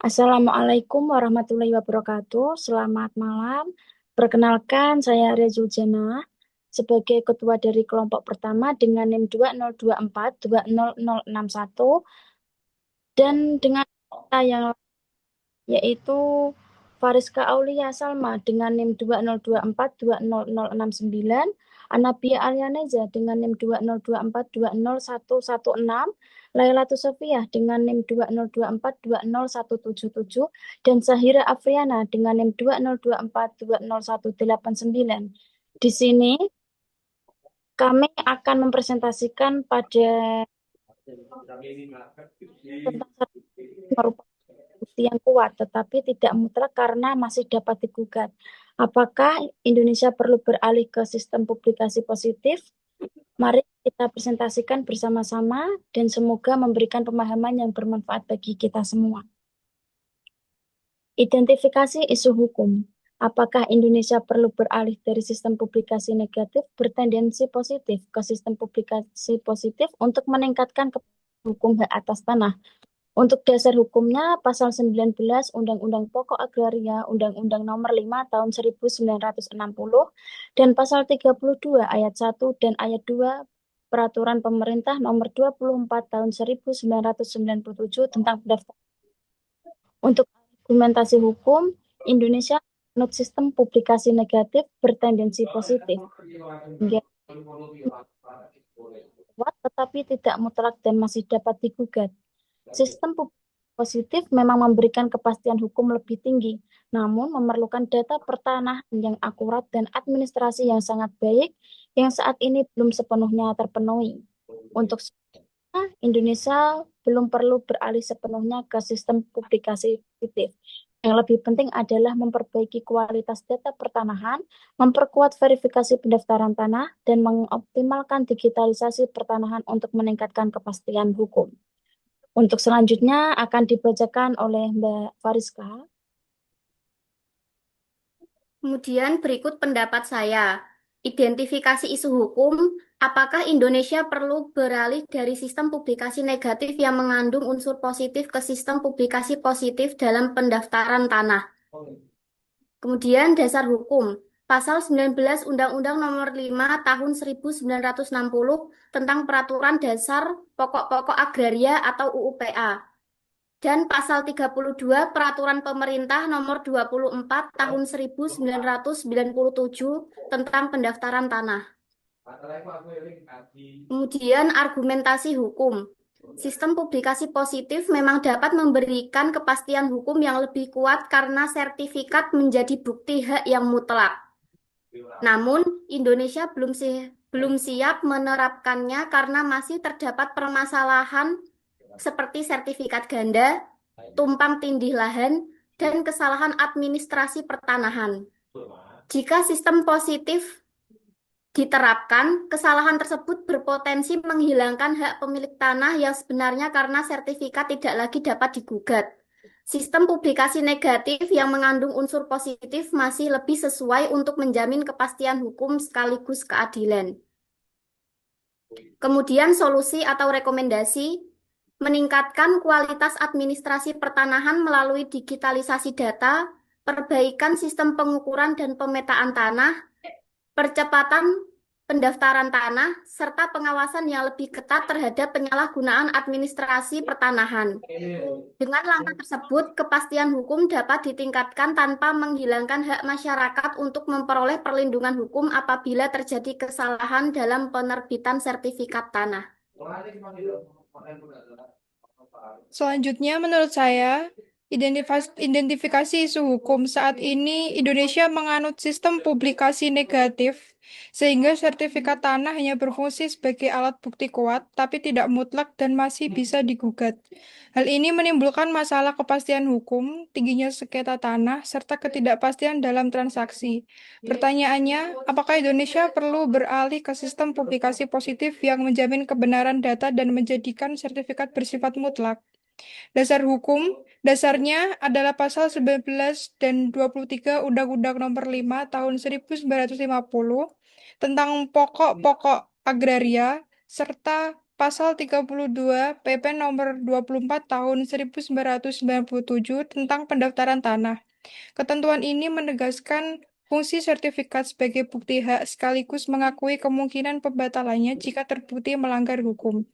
Assalamualaikum warahmatullahi wabarakatuh. Selamat malam. Perkenalkan, saya Rezu Jana sebagai ketua dari kelompok pertama dengan NIM 2024-20061 dan dengan kita yang yaitu Fariska Aulia Salma dengan NIM 2024-20069, Anabia Alianeza dengan NIM 2024-20116, Lailatul Sofiah dengan NIM 2024-20177, dan Sahira Afriana dengan NIM 2024-20189. Di sini kami akan mempresentasikan pada tentang merupakan bukti yang kuat, tetapi tidak mutlak karena masih dapat digugat. Apakah Indonesia perlu beralih ke sistem publikasi positif? Mari kita presentasikan bersama-sama dan semoga memberikan pemahaman yang bermanfaat bagi kita semua. Identifikasi isu hukum. Apakah Indonesia perlu beralih dari sistem publikasi negatif bertendensi positif ke sistem publikasi positif untuk meningkatkan hukum hak atas tanah? Untuk dasar hukumnya, Pasal 19 Undang-Undang Pokok Agraria, Undang-Undang Nomor 5 Tahun 1960, dan Pasal 32 Ayat 1 dan Ayat 2 Peraturan Pemerintah Nomor 24 Tahun 1997 tentang pendaftaran. Untuk argumentasi hukum, Indonesia menurut sistem publikasi negatif bertendensi positif, hingga kuat tetapi tidak mutlak dan masih dapat digugat. Sistem positif memang memberikan kepastian hukum lebih tinggi, namun memerlukan data pertanahan yang akurat dan administrasi yang sangat baik yang saat ini belum sepenuhnya terpenuhi. Untuk Indonesia belum perlu beralih sepenuhnya ke sistem publikasi positif. Yang lebih penting adalah memperbaiki kualitas data pertanahan, memperkuat verifikasi pendaftaran tanah, dan mengoptimalkan digitalisasi pertanahan untuk meningkatkan kepastian hukum. Untuk selanjutnya akan dibacakan oleh Mbak Fariska. Kemudian berikut pendapat saya. Identifikasi isu hukum, apakah Indonesia perlu beralih dari sistem publikasi negatif yang mengandung unsur positif ke sistem publikasi positif dalam pendaftaran tanah? Kemudian dasar hukum, Pasal 19 Undang-Undang Nomor 5 Tahun 1960 tentang Peraturan Dasar Pokok-pokok Agraria atau UUPA. Dan Pasal 32 Peraturan Pemerintah Nomor 24 Tahun 1997 tentang pendaftaran tanah. Kemudian argumentasi hukum. Sistem publikasi positif memang dapat memberikan kepastian hukum yang lebih kuat karena sertifikat menjadi bukti hak yang mutlak. Namun, Indonesia belum siap menerapkannya karena masih terdapat permasalahan seperti sertifikat ganda, tumpang tindih lahan, dan kesalahan administrasi pertanahan. Jika sistem positif diterapkan, kesalahan tersebut berpotensi menghilangkan hak pemilik tanah yang sebenarnya karena sertifikat tidak lagi dapat digugat. Sistem publikasi negatif yang mengandung unsur positif masih lebih sesuai untuk menjamin kepastian hukum sekaligus keadilan. Kemudian solusi atau rekomendasi meningkatkan kualitas administrasi pertanahan melalui digitalisasi data, perbaikan sistem pengukuran dan pemetaan tanah, percepatan pendaftaran tanah, serta pengawasan yang lebih ketat terhadap penyalahgunaan administrasi pertanahan. Dengan langkah tersebut, kepastian hukum dapat ditingkatkan tanpa menghilangkan hak masyarakat untuk memperoleh perlindungan hukum apabila terjadi kesalahan dalam penerbitan sertifikat tanah. Selanjutnya, menurut saya, identifikasi isu hukum saat ini Indonesia menganut sistem publikasi negatif, sehingga sertifikat tanah hanya berfungsi sebagai alat bukti kuat, tapi tidak mutlak dan masih bisa digugat. Hal ini menimbulkan masalah kepastian hukum, tingginya sengketa tanah, serta ketidakpastian dalam transaksi. Pertanyaannya, apakah Indonesia perlu beralih ke sistem publikasi positif yang menjamin kebenaran data dan menjadikan sertifikat bersifat mutlak? Dasar hukum, dasarnya adalah pasal 19 dan 23 Undang-Undang Nomor 5 Tahun 1950 tentang pokok-pokok agraria serta Pasal 32 PP nomor 24 tahun 1997 tentang pendaftaran tanah. Ketentuan ini menegaskan fungsi sertifikat sebagai bukti hak sekaligus mengakui kemungkinan pembatalannya jika terbukti melanggar hukum.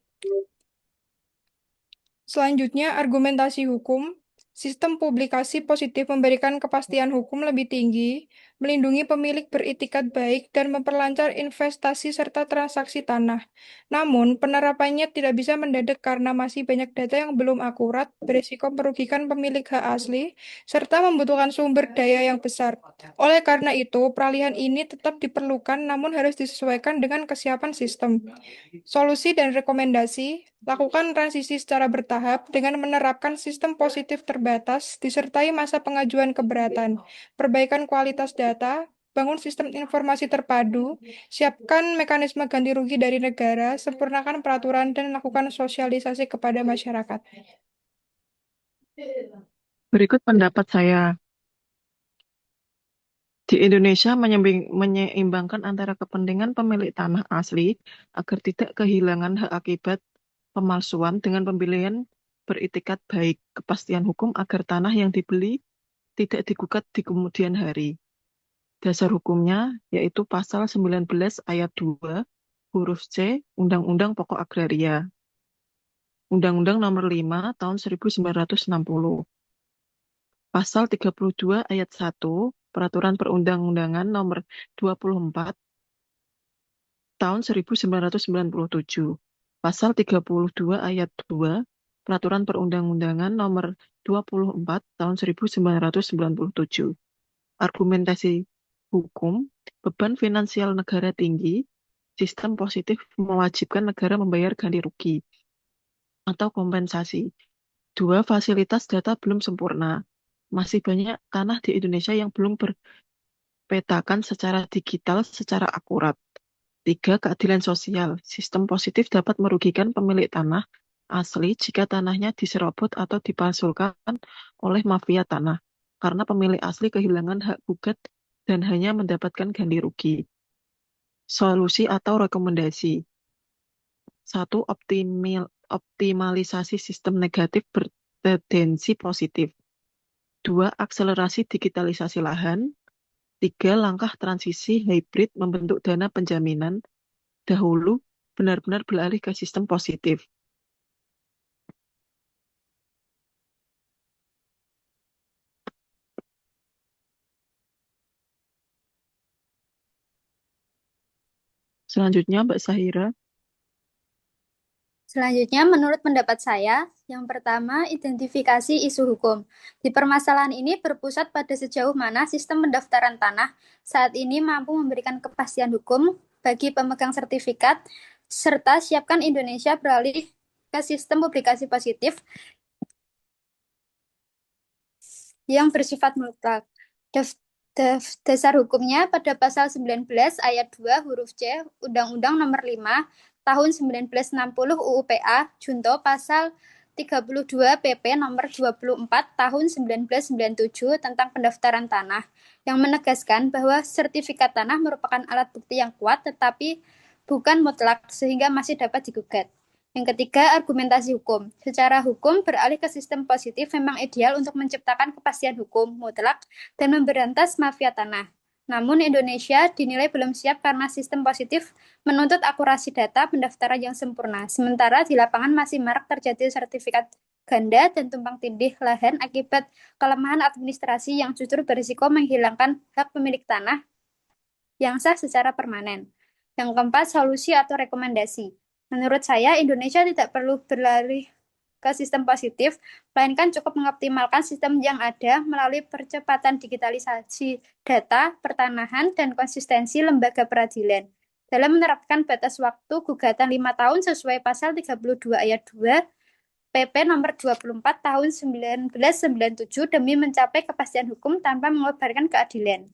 Selanjutnya, argumentasi hukum. Sistem publikasi positif memberikan kepastian hukum lebih tinggi, melindungi pemilik beritikat baik, dan memperlancar investasi serta transaksi tanah. Namun, penerapannya tidak bisa mendadak karena masih banyak data yang belum akurat, berisiko merugikan pemilik hak asli, serta membutuhkan sumber daya yang besar. Oleh karena itu, peralihan ini tetap diperlukan namun harus disesuaikan dengan kesiapan sistem. Solusi dan rekomendasi, lakukan transisi secara bertahap dengan menerapkan sistem positif terbatas, disertai masa pengajuan keberatan, perbaikan kualitas data, bangun sistem informasi terpadu, siapkan mekanisme ganti rugi dari negara, sempurnakan peraturan, dan lakukan sosialisasi kepada masyarakat. Berikut pendapat saya. Di Indonesia menyeimbangkan antara kepentingan pemilik tanah asli agar tidak kehilangan hak akibat pemalsuan dengan pembelian beritikat baik, kepastian hukum agar tanah yang dibeli tidak digugat di kemudian hari. Dasar hukumnya yaitu pasal 19 ayat 2 huruf C Undang-Undang Pokok Agraria. Undang-Undang Nomor 5 Tahun 1960. Pasal 32 ayat 1 Peraturan Perundang-undangan Nomor 24 Tahun 1997. Pasal 32 ayat 2 Peraturan Perundang-undangan Nomor 24 Tahun 1997. Argumentasi hukum, beban finansial negara tinggi, sistem positif mewajibkan negara membayar ganti rugi atau kompensasi. 2. Fasilitas data belum sempurna. Masih banyak tanah di Indonesia yang belum berpetakan secara digital secara akurat. 3. Keadilan sosial. Sistem positif dapat merugikan pemilik tanah asli jika tanahnya diserobot atau dipalsukan oleh mafia tanah, karena pemilik asli kehilangan hak gugat dan hanya mendapatkan ganti rugi. Solusi atau rekomendasi. 1. Optimalisasi sistem negatif bertendensi positif. 2. Akselerasi digitalisasi lahan. 3. Langkah transisi hybrid membentuk dana penjaminan. Dahulu benar-benar beralih ke sistem positif. Selanjutnya, Mbak Sahira. Selanjutnya, menurut pendapat saya, yang pertama, identifikasi isu hukum. Di permasalahan ini berpusat pada sejauh mana sistem pendaftaran tanah saat ini mampu memberikan kepastian hukum bagi pemegang sertifikat, serta siapkan Indonesia beralih ke sistem publikasi positif yang bersifat mutlak. Dasar hukumnya pada pasal 19 ayat 2 huruf C Undang-Undang Nomor 5 Tahun 1960 UU PA Junto pasal 32 PP Nomor 24 Tahun 1997 tentang pendaftaran tanah yang menegaskan bahwa sertifikat tanah merupakan alat bukti yang kuat tetapi bukan mutlak sehingga masih dapat digugat. Yang ketiga, argumentasi hukum. Secara hukum, beralih ke sistem positif memang ideal untuk menciptakan kepastian hukum mutlak dan memberantas mafia tanah. Namun Indonesia dinilai belum siap karena sistem positif menuntut akurasi data pendaftaran yang sempurna. Sementara di lapangan masih marak terjadi sertifikat ganda dan tumpang tindih lahan akibat kelemahan administrasi yang justru berisiko menghilangkan hak pemilik tanah yang sah secara permanen. Yang keempat, solusi atau rekomendasi. Menurut saya, Indonesia tidak perlu berlari ke sistem positif, melainkan cukup mengoptimalkan sistem yang ada melalui percepatan digitalisasi data, pertanahan, dan konsistensi lembaga peradilan. Dalam menerapkan batas waktu gugatan 5 tahun sesuai pasal 32 ayat 2 PP nomor 24 tahun 1997 demi mencapai kepastian hukum tanpa mengorbankan keadilan.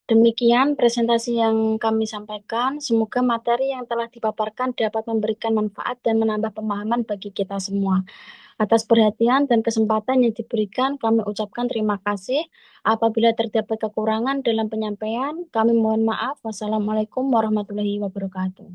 Demikian presentasi yang kami sampaikan. Semoga materi yang telah dipaparkan dapat memberikan manfaat dan menambah pemahaman bagi kita semua. Atas perhatian dan kesempatan yang diberikan, kami ucapkan terima kasih. Apabila terdapat kekurangan dalam penyampaian, kami mohon maaf. Wassalamualaikum warahmatullahi wabarakatuh.